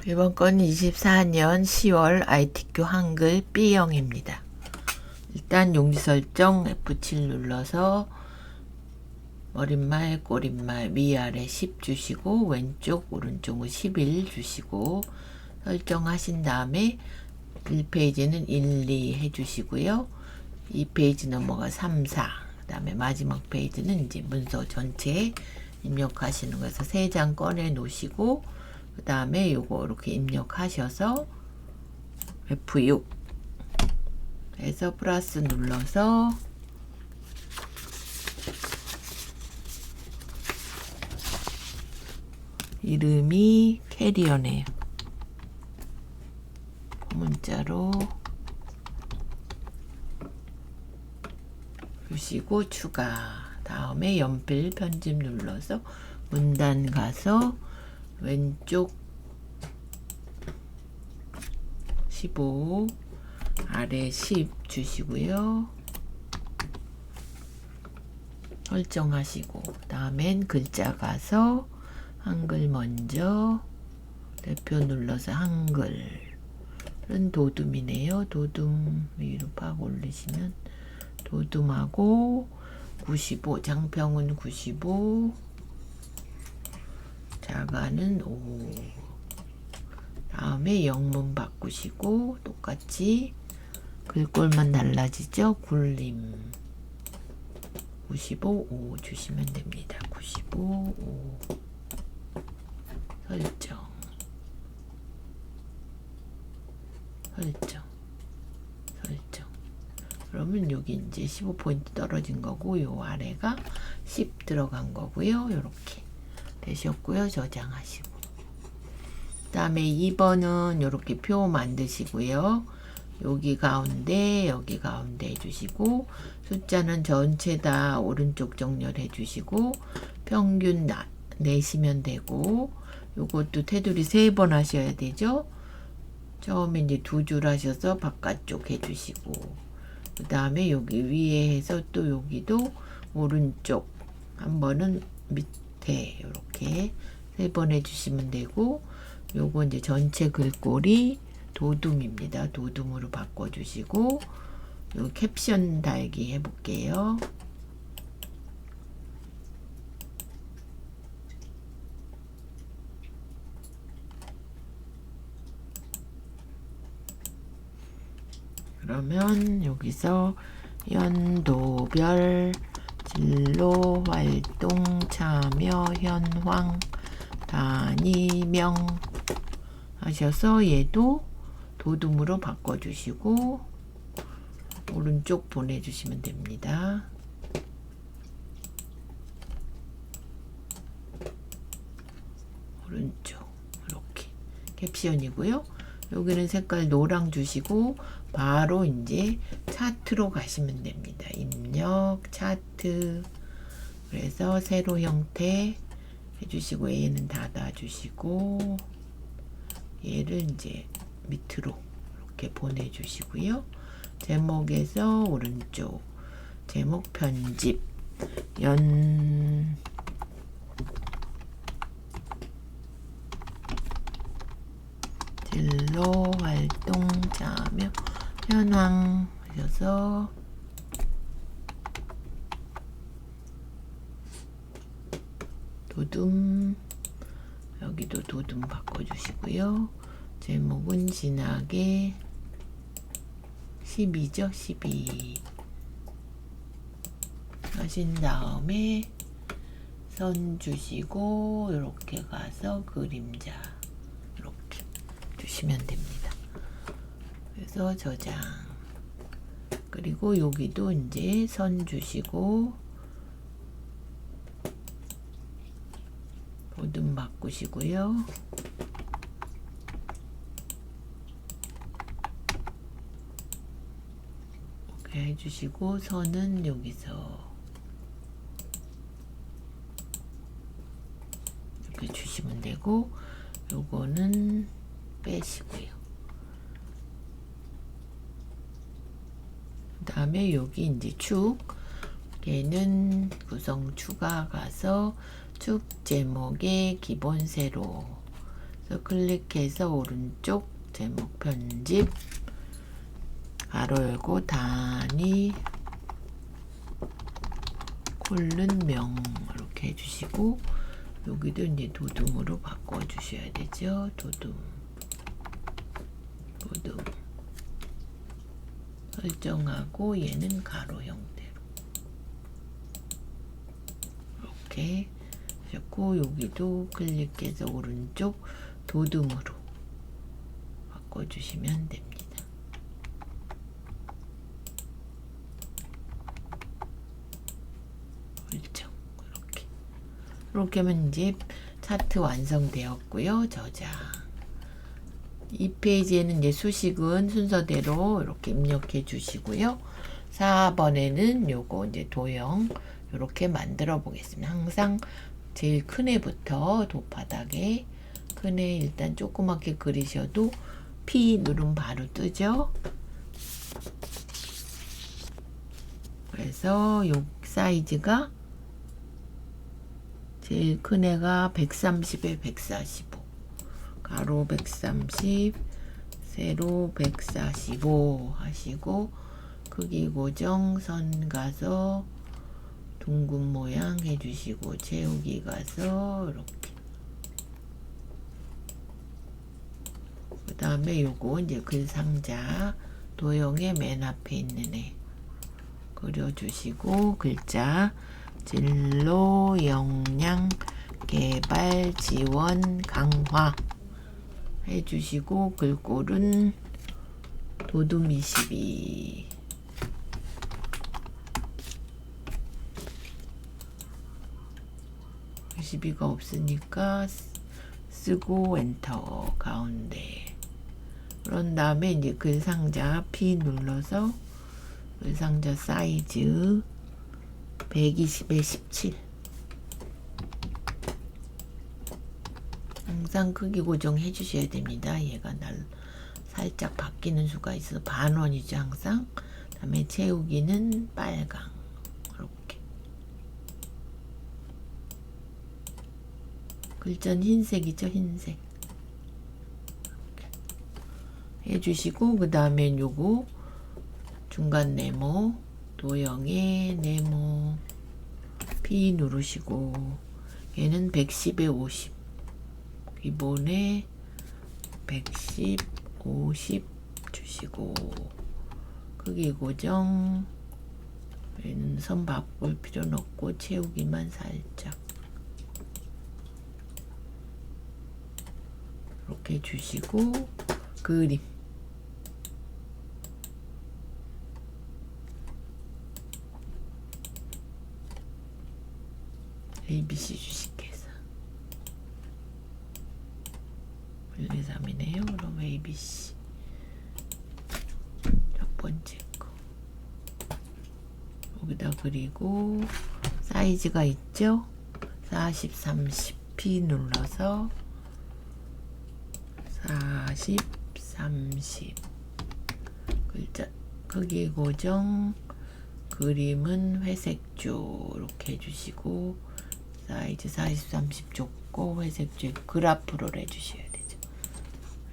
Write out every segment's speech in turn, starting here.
이번 건 24년 10월 ITQ 한글 B형입니다. 일단 용지 설정 F7 눌러서 머릿말, 꼬릿말 위아래 10 주시고 왼쪽 오른쪽은 11 주시고 설정하신 다음에 1페이지는 1, 2 해주시고요. 2페이지 넘어가 3, 4 그 다음에 마지막 페이지는 이제 문서 전체 입력하시는 거에서 3장 꺼내 놓으시고 그 다음에 요거 이렇게 입력하셔서 F6 해서 플러스 눌러서 이름이 캐리어네요. 문자로 주시고 추가. 다음에 연필 편집 눌러서 문단 가서 왼쪽 15 아래 10 주시고요. 설정하시고 다음엔 글자 가서 한글 먼저 대표 눌러서 한글은 도둠이네요. 도둠 위로 팍 올리시면 도둠하고 95 장평은 95 자가는 5 다음에 영문 바꾸시고 똑같이 글꼴만 달라지죠. 굴림 95 5 주시면 됩니다. 95 5 설정 그러면 여기 이제 15포인트 떨어진 거고 요 아래가 10 들어간 거고요. 요렇게 되셨고요. 저장하시고 그 다음에 2번은 요렇게 표 만드시고요. 여기 가운데 여기 가운데 해주시고 숫자는 전체 다 오른쪽 정렬해 주시고 평균 내시면 되고 요것도 테두리 3번 하셔야 되죠. 처음에 이제 2줄 하셔서 바깥쪽 해주시고 그 다음에 여기 위에 해서 또 여기도 오른쪽 한 번은 밑에 이렇게 3번 해주시면 되고 요거 이제 전체 글꼴이 도둠입니다. 도둠으로 바꿔주시고 요 캡션 달기 해볼게요. 그러면 여기서 연도별 진로 활동 참여 현황 단위명 하셔서 얘도 도둠으로 바꿔주시고 오른쪽 보내주시면 됩니다. 오른쪽 이렇게 캡션이고요. 여기는 색깔 노랑 주시고 바로 이제 차트로 가시면 됩니다. 입력 차트 그래서 세로 형태 해주시고 얘는 닫아주시고 얘를 이제 밑으로 이렇게 보내주시고요. 제목에서 오른쪽 제목 편집 진로 활동 참여 현황 하셔서 도둠 여기도 도둠 바꿔주시고요. 제목은 진하게 12죠. 12 하신 다음에 선 주시고 이렇게 가서 그림자 이렇게 주시면 됩니다. 그래서 저장 그리고 여기도 이제 선 주시고 도둠 바꾸시고요. 이렇게 해주시고 선은 여기서 이렇게 주시면 되고 요거는 빼시고요. 그 다음에 여기 이제 축 얘는 구성 추가 가서 축 제목에 기본 세로 그래서 클릭해서 오른쪽 제목 편집 가로 열고 단위 콜른 명 이렇게 해주시고 여기도 이제 도둠으로 바꿔주셔야 되죠. 도둠 설정하고 얘는 가로 형태로 이렇게 하셨고 여기도 클릭해서 오른쪽 도둠으로 바꿔주시면 됩니다. 이렇게 하면 이제 차트 완성되었고요. 저장. 이 페이지에는 이제 수식은 순서대로 이렇게 입력해 주시고요. 4번에는 요거 이제 도형 이렇게 만들어 보겠습니다. 항상 제일 큰 애부터 도바닥에 큰 애 일단 조그맣게 그리셔도 P 누르면 바로 뜨죠. 그래서 요 사이즈가 제일 큰 애가 130에 145 가로 130 세로 145 하시고 크기 고정 선 가서 둥근 모양 해주시고 채우기 가서 이렇게 그 다음에 요거 이제 글상자 도형의 맨 앞에 있는 애 그려주시고 글자 진로 역량 개발 지원 강화 해주시고 글꼴은 도둠 22 22가 없으니까 쓰고 엔터 가운데 그런 다음에 이제 글상자 P 눌러서 글상자 사이즈 120에 17 항상 크기 고정해 주셔야 됩니다. 얘가 살짝 바뀌는 수가 있어서 반원이죠. 항상 다음에 채우기는 빨강 이렇게 글자는 흰색이죠. 흰색 이렇게 해주시고 그 다음에 요거 중간 네모 도형의 네모 P 누르시고 얘는 110에 50 기본에 110 50 주시고 크기 고정 얘는 선 바꿀 필요는 없고 채우기만 살짝 이렇게 주시고 그림 ABC 주식회사 1, 2, 3이네요. 그럼 ABC 첫 번째 거 여기다 그리고 사이즈가 있죠. 40, 30 P 눌러서 40, 30 글자 크기 고정 그림은 회색조 이렇게 해주시고 사이즈 40, 30 줬고 회색조 그래프를 해주셔야 되죠.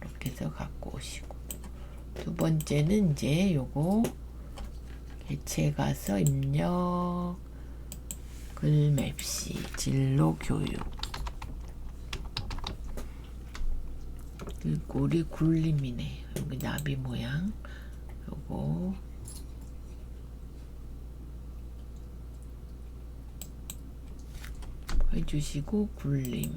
이렇게 해서 갖고 오시고 두 번째는 이제 요거 개체 가서 입력 글맵시 진로 교육 글꼴이 굴림이네. 여기 나비 모양 요거 해주시고 굴림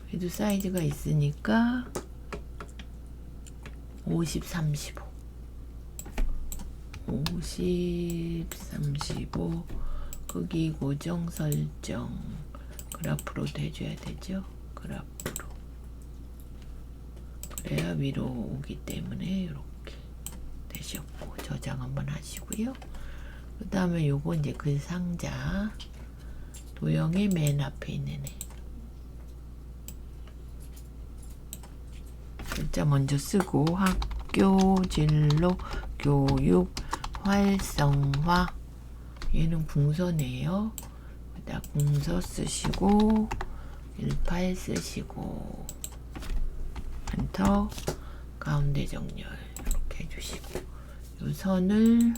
그래도 사이즈가 있으니까 50, 35 50, 35 크기 고정 설정 그래프로도 해줘야 되죠. 그래프로 그래야 위로 오기 때문에 이렇게 되셨고 저장 한번 하시고요. 그 다음에 요거 이제 글 상자 도형의 맨 앞에 있는 애 글자 먼저 쓰고 학교 진로 교육 활성화 얘는 풍선이에요. 그 여기다 궁서 쓰시고 18 쓰시고 엔터. 가운데 정렬 이렇게 해주시고 이 선을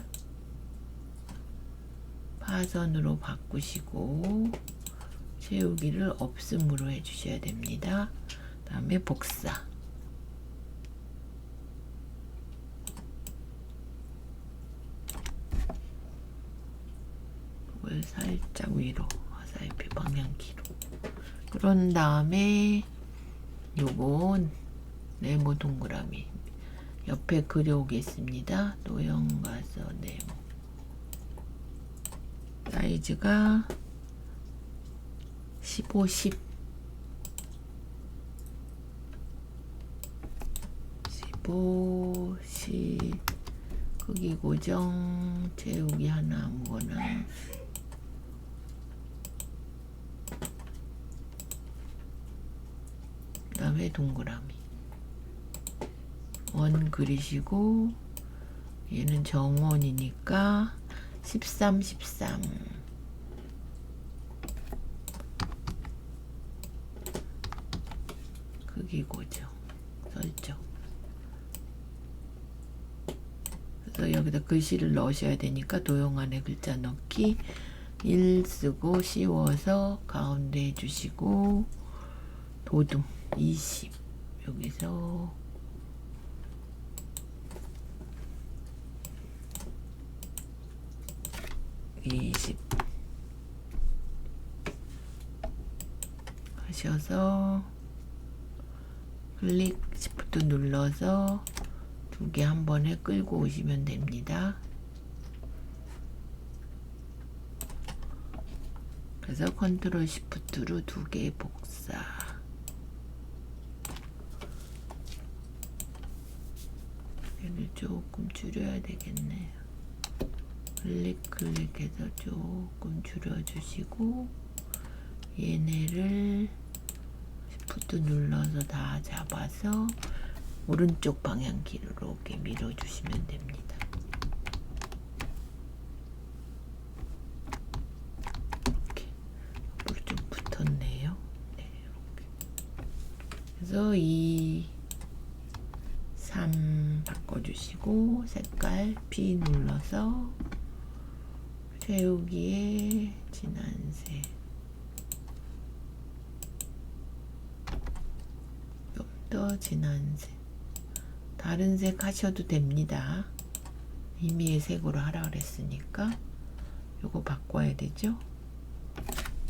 파선으로 바꾸시고 채우기를 없음으로 해주셔야 됩니다. 그 다음에 복사. 이걸 살짝 위로 화살표 방향키로. 그런 다음에 요건 네모 동그라미 옆에 그려오겠습니다. 도형 가서 네모. 사이즈가 15, 10 15, 10 크기 고정 채우기 하나 아무거나 그 다음에 동그라미 원 그리시고 얘는 정원이니까 13, 13 크기 고정 설정. 그래서 여기다 글씨를 넣으셔야 되니까 도형 안에 글자 넣기 1 쓰고 씌워서 가운데 해주시고 도둠 20 여기서 20 하셔서 클릭 시프트 눌러서 두 개 한 번에 끌고 오시면 됩니다. 그래서 컨트롤 시프트로 두 개 복사. 얘를 조금 줄여야 되겠네요. 클릭해서 조금 줄여주시고 얘네를 시프트 눌러서 다 잡아서 오른쪽 방향키로 이렇게 밀어주시면 됩니다. 이렇게 옆으로 좀 붙었네요. 네, 이렇게. 그래서 2, 3 바꿔주시고 색깔 B 눌러서 채우기에 진한색 좀 더 진한색 다른 색 하셔도 됩니다. 임의의 색으로 하라 그랬으니까 요거 바꿔야 되죠.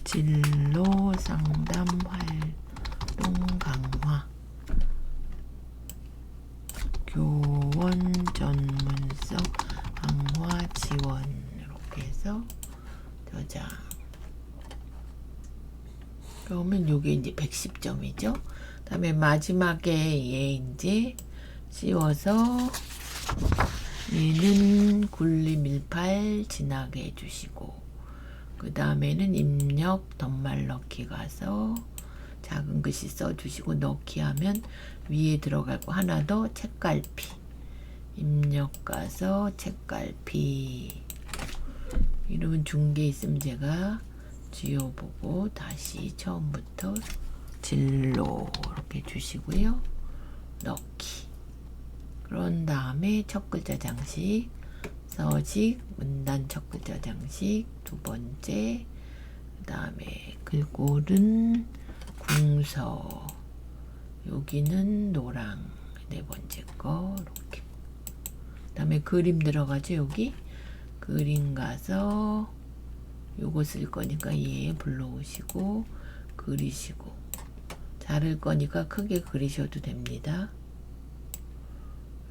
진로 상담 활동 강화 교원 전문성 강화 지원 이렇게 해서 저장. 그러면 요게 이제 110점이죠. 다음에 마지막에 얘 이제 씌워서 얘는 굴림 18 지나게 해주시고 그 다음에는 입력 덧말 넣기 가서 작은 글씨 써주시고 넣기 하면 위에 들어가고 하나 더 책갈피 입력 가서 책갈피 이러면 중개 있으면 제가 지워보고 다시 처음부터 진로 이렇게 주시고요. 넣기. 그런 다음에 첫 글자 장식 서식 문단 첫 글자 장식 두 번째 그 다음에 글꼴은 궁서 여기는 노랑 네 번째 거 이렇게 그 다음에 그림 들어가죠. 여기 그림 가서 요거 쓸 거니까 얘 불러오시고 그리시고 자를 거니까 크게 그리셔도 됩니다.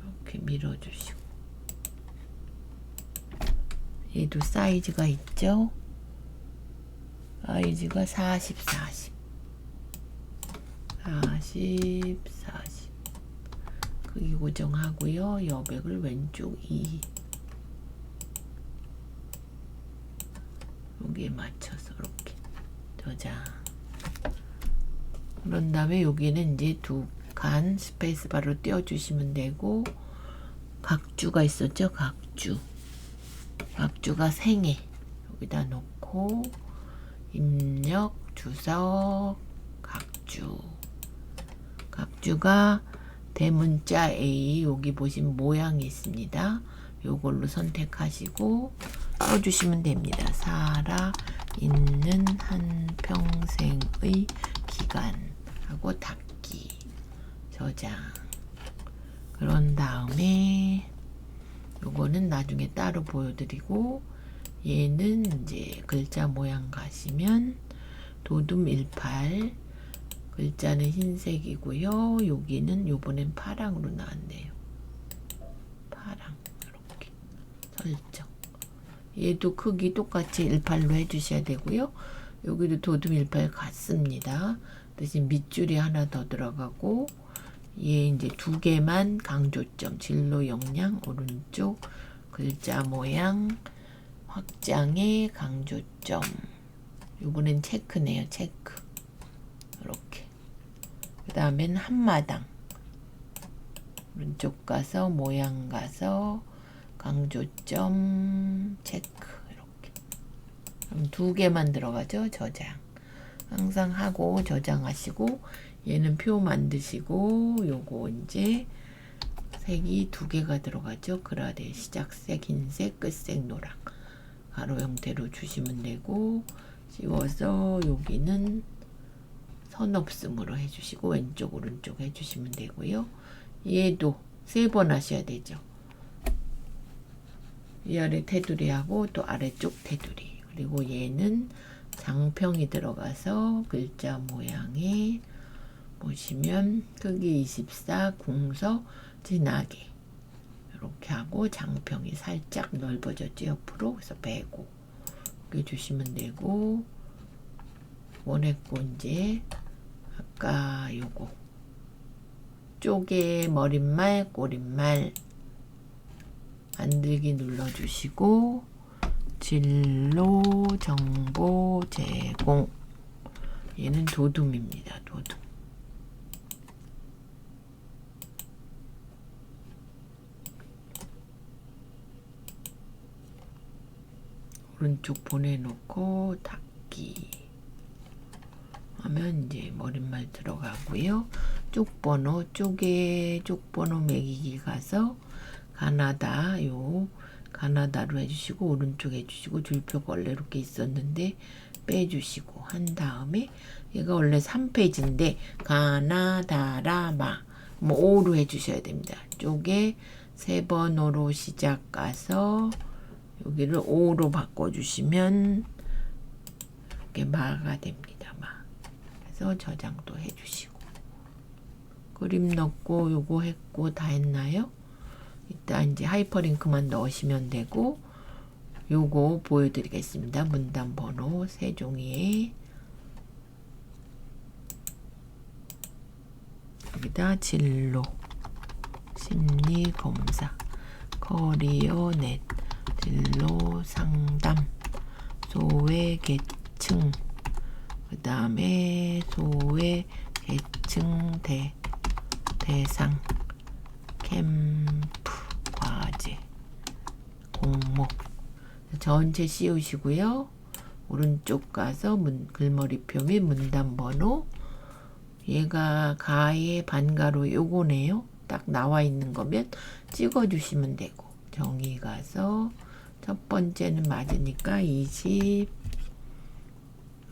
이렇게 밀어주시고 얘도 사이즈가 있죠. 사이즈가 40, 40 40 40 크기 고정하고요. 여백을 왼쪽 2 여기에 맞춰서 이렇게 저장. 그런 다음에 여기는 이제 두 칸 스페이스바로 띄워주시면 되고 각주가 입력, 주석, 각주. 각주가 대문자 A, 여기 보시면 모양이 있습니다. 요걸로 선택하시고 써주시면 됩니다. 살아 있는 한평생의 기간 하고 닫기, 저장. 그런 다음에 요거는 나중에 따로 보여드리고, 얘는 이제 글자 모양 가시면 도둠 18, 글자는 흰색이고요. 여기는 요번엔 파랑으로 나왔네요. 파랑. 이렇게 설정. 얘도 크기 똑같이 18로 해주셔야 되고요. 여기도 도둠 18 같습니다. 대신 밑줄이 하나 더 들어가고, 얘 이제 두 개만 강조점, 진로 역량, 오른쪽 글자 모양, 확장의 강조점. 요번엔 체크네요. 체크. 이렇게. 그 다음엔 한마당. 오른쪽 가서 모양 가서 강조점 체크. 이렇게. 그럼 두 개만 들어가죠. 저장. 항상 하고 저장하시고, 얘는 표 만드시고, 요거 이제 색이 두 개가 들어가죠. 그라데 시작색 흰색, 끝색 노랑. 가로 형태로 주시면 되고, 씌워서 여기는 선 없음으로 해주시고, 왼쪽 오른쪽 해주시면 되고요. 얘도 3번 하셔야 되죠. 위아래 테두리하고 또 아래쪽 테두리. 그리고 얘는 장평이 들어가서 글자 모양에 보시면 크기 24, 궁서 진하게 이렇게 하고, 장평이 살짝 넓어졌죠. 옆으로. 그래서 빼고 이렇게 주시면 되고, 원했고 이제 아까 요거 쪼개 머릿말, 꼬릿말 만들기 눌러주시고, 진로 정보 제공. 얘는 도둠입니다. 도둠. 오른쪽 보내놓고 닫기 하면 이제 머릿말 들어가고요. 쪽번호, 쪽번호 매기기 가서 가나다, 요 가나다로 해주시고, 오른쪽 해주시고, 줄표가 원래 이렇게 있었는데 빼주시고 한 다음에, 얘가 원래 3페이지인데 가나다라마 뭐 5로 해주셔야 됩니다. 쪽에 3번호로 시작 가서 여기를 5로 바꿔주시면 이렇게 마가 됩니다. 마. 그래서 저장도 해주시고, 그림 넣고 요거 했고 다 했나요? 이따 이제 하이퍼링크만 넣으시면 되고, 요거 보여드리겠습니다. 문단 번호 3종이에 여기다 진로, 심리검사, 커리어넷, 진로 상담, 소외 계층, 그 다음에 소외 계층 대상, 캠프, 과제, 공목 전체 씌우시고요. 오른쪽 가서 글머리표 및 문단 번호, 얘가 가의 반가로 요거네요. 딱 나와 있는 거면 찍어주시면 되고, 정의 가서 첫 번째는 맞으니까 20,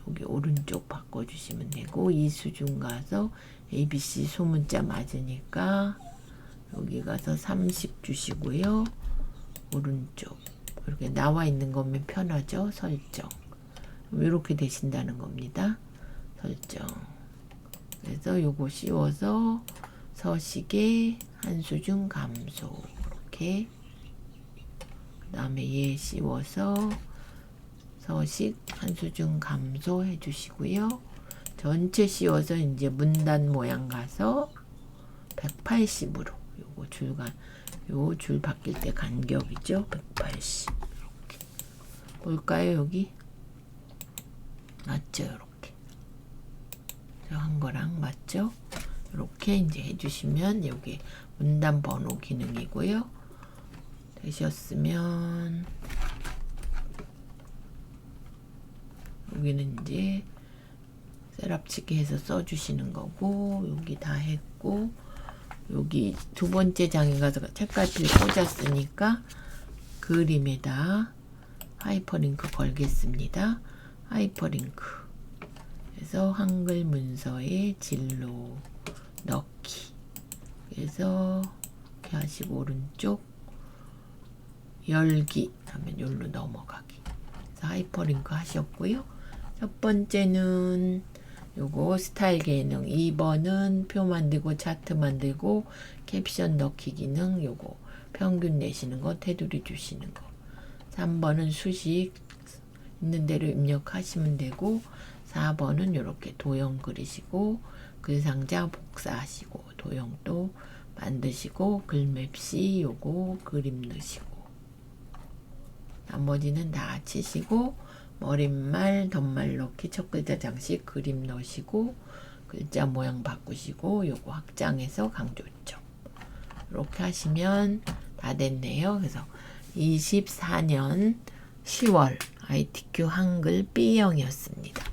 여기 오른쪽 바꿔주시면 되고, 이수준 가서 ABC 소문자 맞으니까 여기 가서 30 주시고요. 오른쪽 이렇게 나와 있는 거면 편하죠. 설정. 이렇게 되신다는 겁니다. 설정. 그래서 요거 씌워서 서식의 한수준 감소, 이렇게. 그 다음에 얘 씌워서 서식 한수준 감소 해주시고요. 전체 씌워서 이제 문단 모양 가서 180으로 요거 줄간, 요 줄 바뀔 때 간격이죠. 180. 이렇게 볼까요? 여기 맞죠? 이렇게 한 거랑 맞죠? 이렇게 이제 해주시면 여기 문단 번호 기능이고요. 되셨으면 여기는 이제 셋업치기 해서 써주시는 거고, 여기 다 했고, 여기 두 번째 장에 가서 책갈피를 꽂았으니까 그림에다 하이퍼링크 걸겠습니다. 하이퍼링크 그래서 한글 문서에 진로 넣기. 그래서 이렇게 하시고 오른쪽 열기 하면 여기로 넘어가기. 그래서 하이퍼링크 하셨고요. 첫 번째는 요거 스타일 기능, 2번은 표 만들고 차트 만들고 캡션 넣기 기능, 요거 평균 내시는 거, 테두리 주시는 거. 3번은 수식 있는 대로 입력하시면 되고, 4번은 이렇게 도형 그리시고 글상자 복사하시고 도형도 만드시고 글맵시 요거 그림 넣으시고, 나머지는 다 치시고 머릿말 덧말 넣기 첫 글자 장식 그림 넣으시고 글자 모양 바꾸시고 요거 확장해서 강조점 이렇게 하시면 다 됐네요. 그래서 24년 10월 ITQ 한글 B형이었습니다.